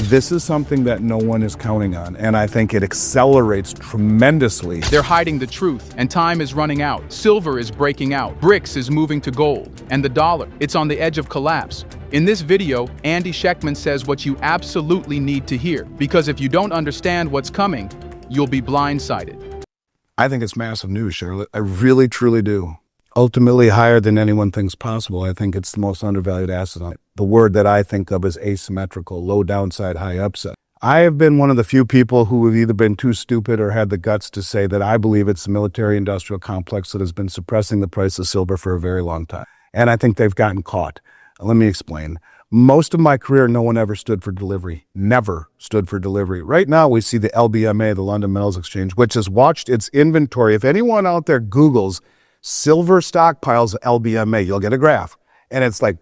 This is something that no one is counting on, and I think it accelerates tremendously. They're hiding the truth, and time is running out. Silver is breaking out. BRICS is moving to gold. And the dollar, it's on the edge of collapse. In this video, Andy Schectman says what you absolutely need to hear, because if you don't understand what's coming, you'll be blindsided. I think it's massive news, Charlotte. I really, truly do. Ultimately higher than anyone thinks possible. I think it's the most undervalued asset on it. The word that I think of is asymmetrical, low downside, high upside. I have been one of the few people who have either been too stupid or had the guts to say that I believe it's the military-industrial complex that has been suppressing the price of silver for a very long time. And I think they've gotten caught. Let me explain. Most of my career, no one ever stood for delivery. Never stood for delivery. Right now, we see the LBMA, the London Metals Exchange, which has watched its inventory. If anyone out there Googles silver stockpiles LBMA, you'll get a graph. And it's like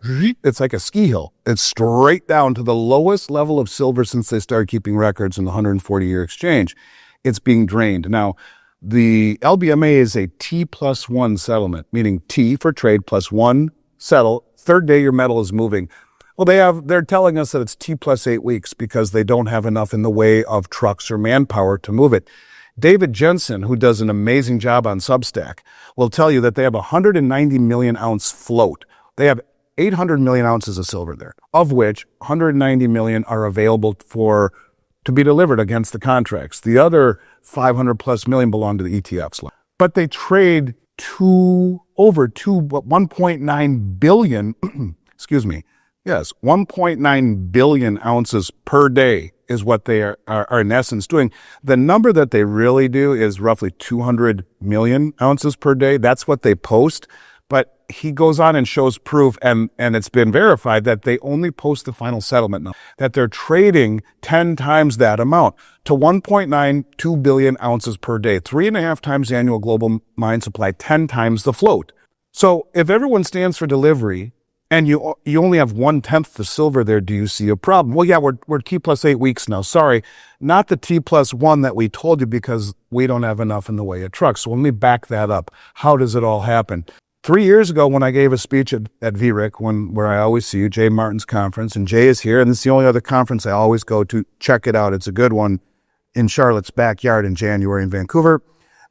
a ski hill. It's straight down to the lowest level of silver since they started keeping records in the 140-year exchange. It's being drained. Now, the LBMA is a T+1 settlement, meaning T for trade plus one settle. Third day your metal is moving. Well, they're telling us that it's T+8 weeks because they don't have enough in the way of trucks or manpower to move it. David Jensen, who does an amazing job on Substack, will tell you that they have 190 million ounce float. They have 800 million ounces of silver there, of which 190 million are available to be delivered against the contracts. The other 500 plus million belong to the ETFs. But they trade over 1.9 billion, excuse me, yes, 1.9 billion ounces per day is what they are in essence doing. The number that they really do is roughly 200 million ounces per day. That's what they post. But he goes on and shows proof, and it's been verified that they only post the final settlement number, that they're trading 10 times that amount to 1.92 billion ounces per day, 3.5 times the annual global mine supply, 10 times the float. So if everyone stands for delivery, and you only have 1/10 the silver there, do you see a problem? Well, yeah, we're T+8 weeks now. Sorry, not the T+1 that we told you because we don't have enough in the way of trucks. So let me back that up. How does it all happen? 3 years ago, when I gave a speech at VRIC, where I always see you, Jay Martin's conference, and Jay is here, and it's the only other conference I always go to. Check it out. It's a good one in Charlotte's backyard in January in Vancouver.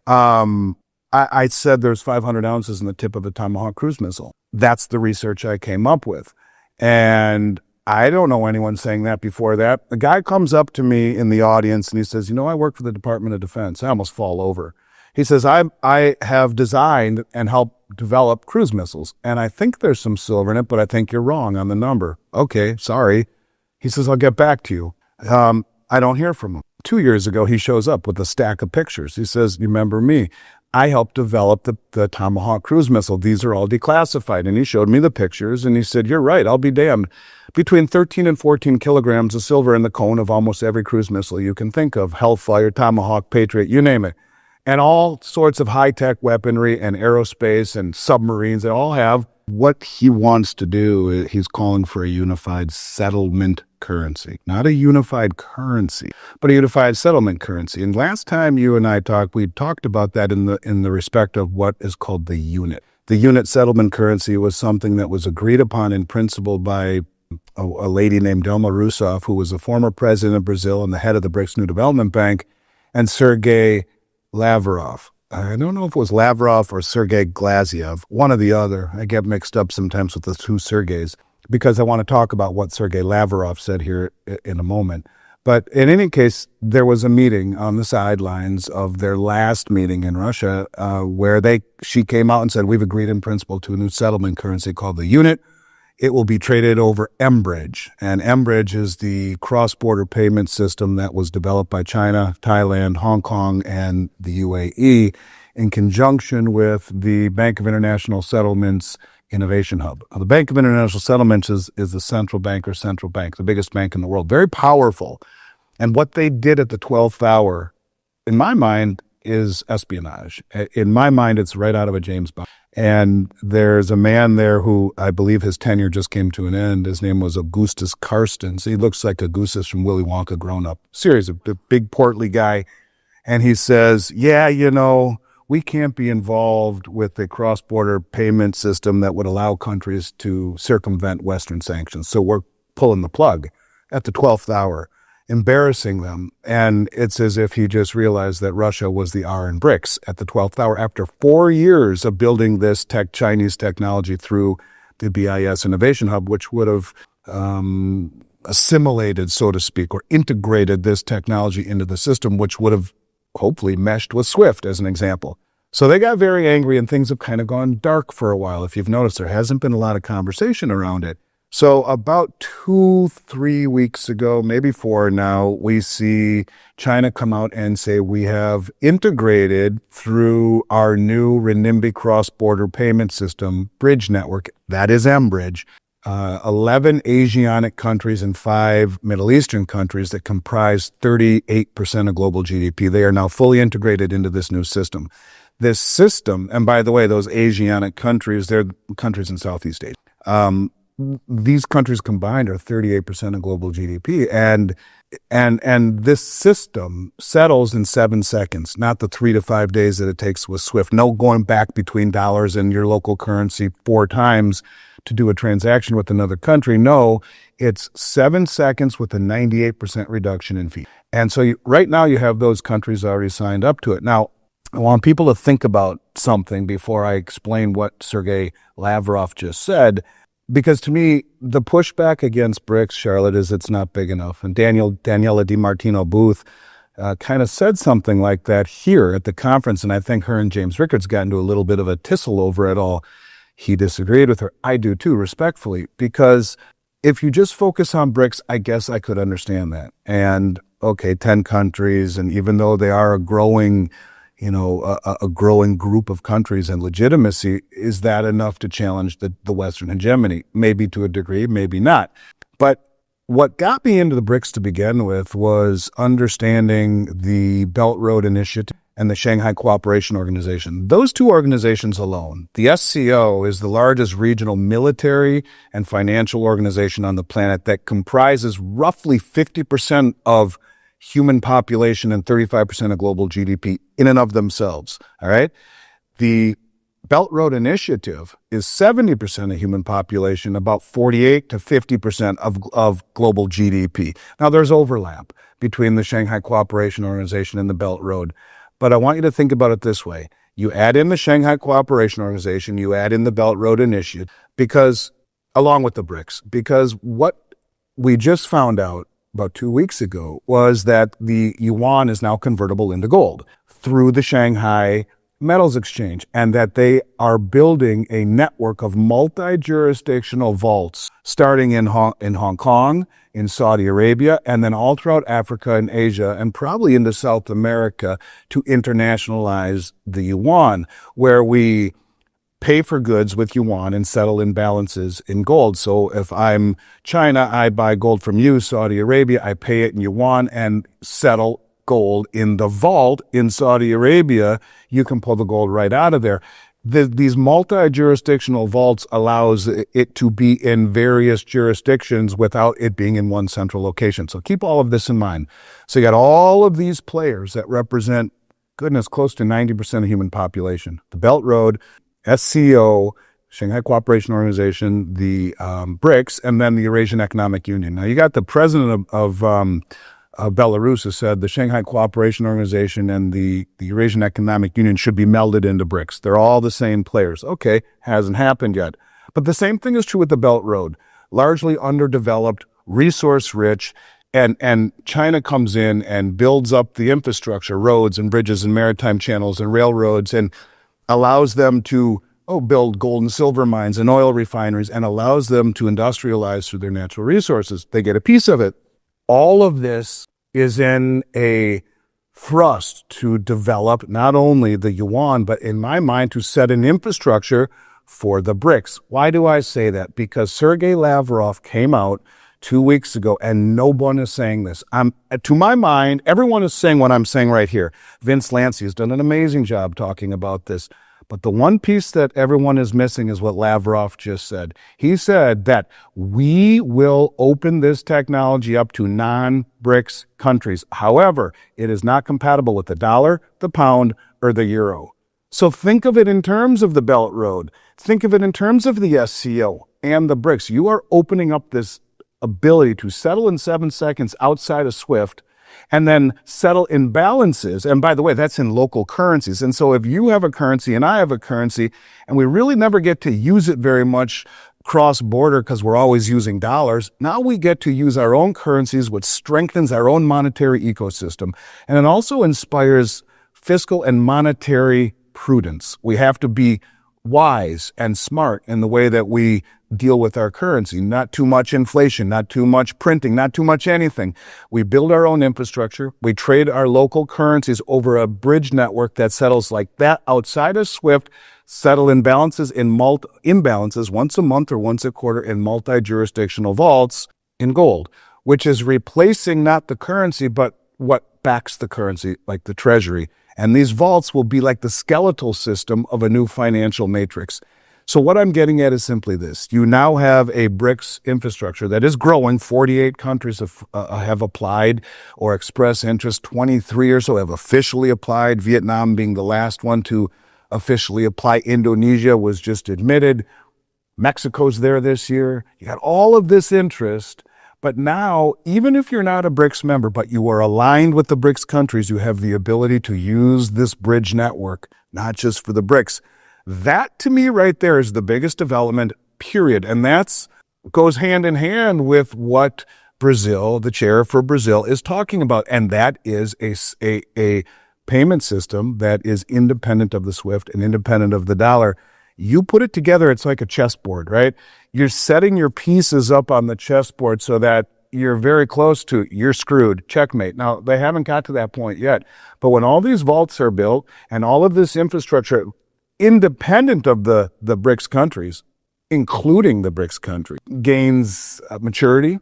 I said there's 500 ounces in the tip of a Tomahawk cruise missile. That's the research I came up with. And I don't know anyone saying that before that. A guy comes up to me in the audience and he says, I work for the Department of Defense. I almost fall over. He says, I have designed and helped develop cruise missiles. And I think there's some silver in it, but I think you're wrong on the number. Okay, sorry. He says, I'll get back to you. I don't hear from him. 2 years ago, he shows up with a stack of pictures. He says, you remember me? I helped develop the Tomahawk cruise missile. These are all declassified. And he showed me the pictures and he said, you're right, I'll be damned. Between 13 and 14 kilograms of silver in the cone of almost every cruise missile you can think of. Hellfire, Tomahawk, Patriot, you name it. And all sorts of high-tech weaponry and aerospace and submarines, they all have what he wants to do. He's calling for a unified settlement currency, not a unified currency, but a unified settlement currency. And last time you and I talked, we talked about that in the respect of what is called the unit. The unit settlement currency was something that was agreed upon in principle by a lady named Dilma Rousseff, who was the former president of Brazil and the head of the BRICS New Development Bank, and Sergei Lavrov. I don't know if it was Lavrov or Sergei Glaziev, one or the other. I get mixed up sometimes with the two Sergeys because I want to talk about what Sergei Lavrov said here in a moment. But in any case, there was a meeting on the sidelines of their last meeting in Russia where she came out and said, we've agreed in principle to a new settlement currency called the unit. It will be traded over Mbridge. And Mbridge is the cross-border payment system that was developed by China, Thailand, Hong Kong, and the UAE in conjunction with the Bank of International Settlements Innovation Hub. Now, the Bank of International Settlements is the central bank, the biggest bank in the world, very powerful. And what they did at the 12th hour, in my mind, is espionage. In my mind, it's right out of a James Bond. And there's a man there who I believe his tenure just came to an end. His name was Augustus Carstens. He looks like Augustus from Willy Wonka grown up. Seriously, a big portly guy. And he says, we can't be involved with a cross-border payment system that would allow countries to circumvent Western sanctions. So we're pulling the plug at the 12th hour. embarrassing them. And it's as if he just realized that Russia was the R in BRICS at the 12th hour after 4 years of building this Chinese technology through the BIS Innovation Hub, which would have assimilated, so to speak, or integrated this technology into the system, which would have hopefully meshed with SWIFT as an example. So they got very angry and things have kind of gone dark for a while. If you've noticed, there hasn't been a lot of conversation around it. So about 2-3 weeks ago, maybe 4 now, we see China come out and say we have integrated through our new renminbi cross-border payment system, Bridge network, that is Mbridge, 11 Asianic countries and 5 Middle Eastern countries that comprise 38% of global GDP. They are now fully integrated into this new system. This system, and by the way, those Asianic countries, they're countries in Southeast Asia. These countries combined are 38% of global GDP, and this system settles in 7 seconds, not the 3 to 5 days that it takes with SWIFT. No going back between dollars and your local currency 4 times to do a transaction with another country. No, it's 7 seconds with a 98% reduction in fees. And so right now you have those countries already signed up to it. Now, I want people to think about something before I explain what Sergey Lavrov just said. Because to me, the pushback against BRICS, Charlotte, is it's not big enough. And Daniela DiMartino Booth kind of said something like that here at the conference, and I think her and James Rickards got into a little bit of a tussle over it all. He disagreed with her. I do too, respectfully, because if you just focus on BRICS, I guess I could understand that. And okay, 10 countries, and even though they are a growing a growing group of countries and legitimacy, is that enough to challenge the Western hegemony? Maybe to a degree, maybe not. But what got me into the BRICS to begin with was understanding the Belt Road Initiative and the Shanghai Cooperation Organization. Those two organizations alone, the SCO is the largest regional military and financial organization on the planet that comprises roughly 50% of human population and 35% of global GDP in and of themselves, all right? The Belt Road Initiative is 70% of human population, about 48 to 50% of global GDP. Now, there's overlap between the Shanghai Cooperation Organization and the Belt Road, but I want you to think about it this way. You add in the Shanghai Cooperation Organization, you add in the Belt Road Initiative, because, along with the BRICS, because what we just found out about 2 weeks ago was that the yuan is now convertible into gold through the Shanghai Metals Exchange, and that they are building a network of multi-jurisdictional vaults starting in Hong Kong, in Saudi Arabia, and then all throughout Africa and Asia, and probably into South America to internationalize the yuan, where we pay for goods with yuan and settle imbalances in gold. So if I'm China, I buy gold from you, Saudi Arabia, I pay it in yuan and settle gold in the vault in Saudi Arabia. You can pull the gold right out of there. These multi-jurisdictional vaults allows it to be in various jurisdictions without it being in one central location. So keep all of this in mind. So you got all of these players that represent, goodness, close to 90% of human population. The Belt Road, SCO, Shanghai Cooperation Organization, the BRICS, and then the Eurasian Economic Union. Now, you got the president of Belarus who said the Shanghai Cooperation Organization and the Eurasian Economic Union should be melded into BRICS. They're all the same players. Okay, hasn't happened yet. But the same thing is true with the Belt Road. Largely underdeveloped, resource-rich, and China comes in and builds up the infrastructure, roads and bridges and maritime channels and railroads, and allows them to build gold and silver mines and oil refineries, and allows them to industrialize through their natural resources. They get a piece of it. All of this is in a thrust to develop not only the yuan, but in my mind, to set an infrastructure for the BRICS. Why do I say that? Because Sergey Lavrov came out 2 weeks ago, and no one is saying this. To my mind, everyone is saying what I'm saying right here. Vince Lancy has done an amazing job talking about this. But the one piece that everyone is missing is what Lavrov just said. He said that we will open this technology up to non-BRICS countries. However, it is not compatible with the dollar, the pound, or the euro. So think of it in terms of the Belt Road. Think of it in terms of the SCO and the BRICS. You are opening up this ability to settle in 7 seconds outside of SWIFT and then settle imbalances. And by the way, that's in local currencies. And so if you have a currency and I have a currency and we really never get to use it very much cross-border because we're always using dollars, now we get to use our own currencies, which strengthens our own monetary ecosystem. And it also inspires fiscal and monetary prudence. We have to be wise and smart in the way that we deal with our currency. Not too much inflation, not too much printing, not too much anything. We build our own infrastructure. We trade our local currencies over a bridge network that settles like that outside of SWIFT, settle imbalances once a month or once a quarter in multi-jurisdictional vaults in gold, which is replacing not the currency, but what backs the currency, like the treasury. And these vaults will be like the skeletal system of a new financial matrix. So what I'm getting at is simply this. You now have a BRICS infrastructure that is growing. 48 countries have applied or expressed interest. 23 or so have officially applied, Vietnam being the last one to officially apply. Indonesia was just admitted. Mexico's there this year. You got all of this interest. But now, even if you're not a BRICS member, but you are aligned with the BRICS countries, you have the ability to use this bridge network, not just for the BRICS. That, to me, right there is the biggest development, period. And that's goes hand in hand with what Brazil, the chair for Brazil, is talking about. And that is a payment system that is independent of the SWIFT and independent of the dollar. You put it together, it's like a chessboard, right? You're setting your pieces up on the chessboard so that you're very close to, you're screwed, checkmate. Now, they haven't got to that point yet. But when all these vaults are built and all of this infrastructure, independent of the BRICS countries, including the BRICS country, gains maturity,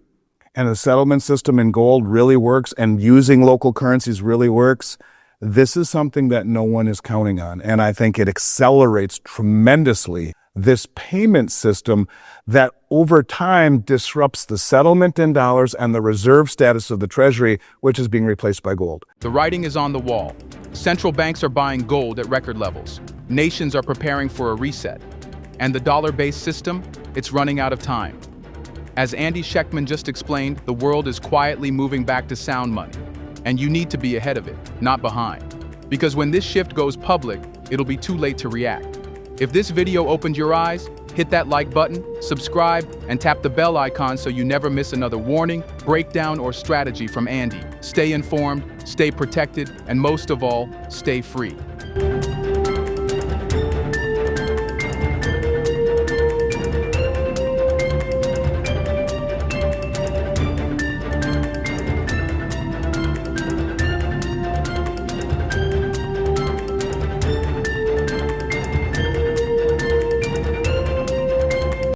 and the settlement system in gold really works, and using local currencies really works, this is something that no one is counting on. And I think it accelerates tremendously this payment system that over time disrupts the settlement in dollars and the reserve status of the treasury, which is being replaced by gold. The writing is on the wall. Central banks are buying gold at record levels. Nations are preparing for a reset. And the dollar-based system, it's running out of time. As Andy Schectman just explained, the world is quietly moving back to sound money. And you need to be ahead of it, not behind. Because when this shift goes public, it'll be too late to react. If this video opened your eyes, hit that like button, subscribe, and tap the bell icon so you never miss another warning, breakdown, or strategy from Andy. Stay informed, stay protected, and most of all, stay free.